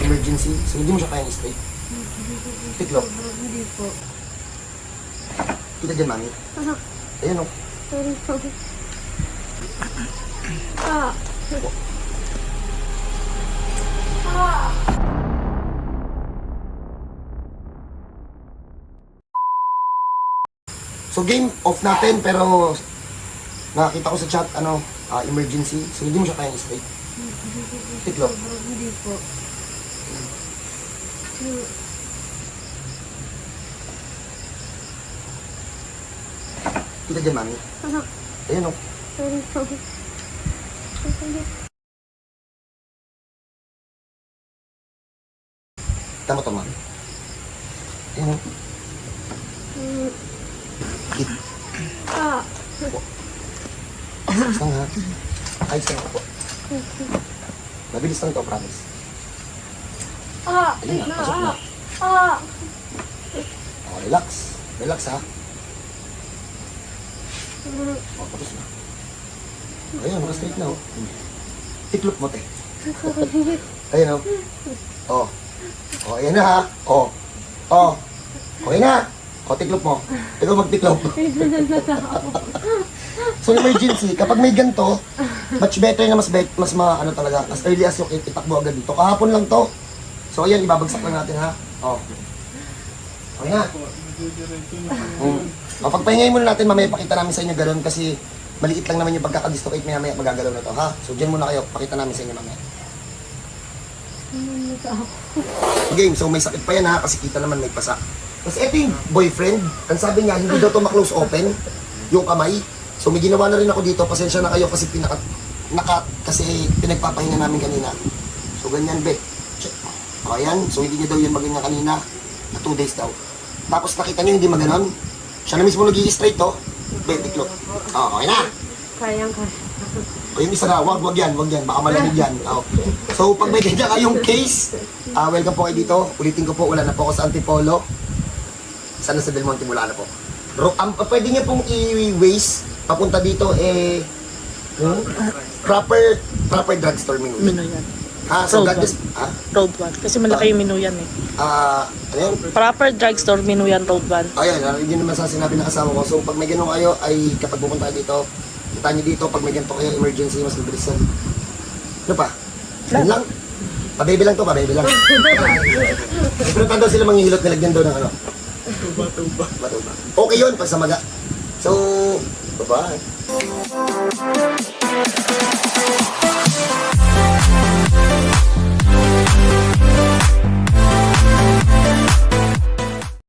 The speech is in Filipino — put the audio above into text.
emergency. So hindi mo siya kayang straight. Tiklop. Hindi po. Kita dyan, mami. Ayan o. Sorry po. Ah. Ah. So game off natin, pero nakakita ko sa chat, emergency. So hindi mo siya kayang straight. Tiklop. Hindi po. Kita dyan, mami. Ayan o. Sorry po. Tama to, mami. Ayan o. Hit. Ah. Ayos lang ha. Ayos lang po. Mabilis lang ito, promise. Ah. Ayun na, pasok na. Ah. Oh, relax. Relax ha. Oh, tapos na. Ayun, naka-straight na oh. Tiklop mo, te. Ayun oh. Oh. Oh, ayan na ha. Oh. Oh. Okay na. Oh, tiklop mo. Ikaw magtiklop. So, emergency, kapag may ganito, much better na ano talaga, as early as yung itakbo agad dito. Kahapon lang to. So, ayan, ibabagsak lang natin ha. Oh. Okay na. O, pagpahingayin muna natin, mamaya pakita namin sa inyo gano'n kasi maliit lang naman yung pagkakadislocate, mamaya magagalaw na to, ha? So, dyan muna kayo, pakita namin sa inyo mamaya. Game, so may sakit pa yan ha, kasi kita naman may pasa. Kasi ito yung boyfriend, ang sabi niya, hindi daw to ma-close open, yung kamay. So, may ginawa na rin ako dito, pasensya na kayo kasi kasi pinagpapahinga namin kanina. So, ganyan, be. Check. O, ayan, so hindi niya daw yun maganyan kanina, na 2 days daw. Tapos nakita niyo hindi maganon. Siya na mismo nag-i-straight to. Betiklop. Oh, okay na. Kayang-kaya. O yung isa na, wag yan. Baka malamig yan. Oh. So, pag may ganyan kayong case, welcome po kayo dito. Ulitin ko po, wala na po ako sa Antipolo. Sana sa Del Monte, wala na po. Pwede niyo pong i-waste papunta dito, proper drugstore menu. Minuyan. So Road God is, Road 1. Kasi malaki yung Minuyan eh. ano yun? Proper drugstore, Minuyan, Road 1. Ayun, yun naman sa sinabi ng asawa ko. So, pag may ganun kayo, ay kapag pupunta kayo dito, punta nyo dito, pag may ganito kayo, emergency, mas mabilis yan. Ano pa? Yan lang. Pabebe lang to, pabebe lang. Pero daw sila manghihilot, nilagyan daw ng ano? Batuba. Okay yun, pag sa maga. So, bye-bye.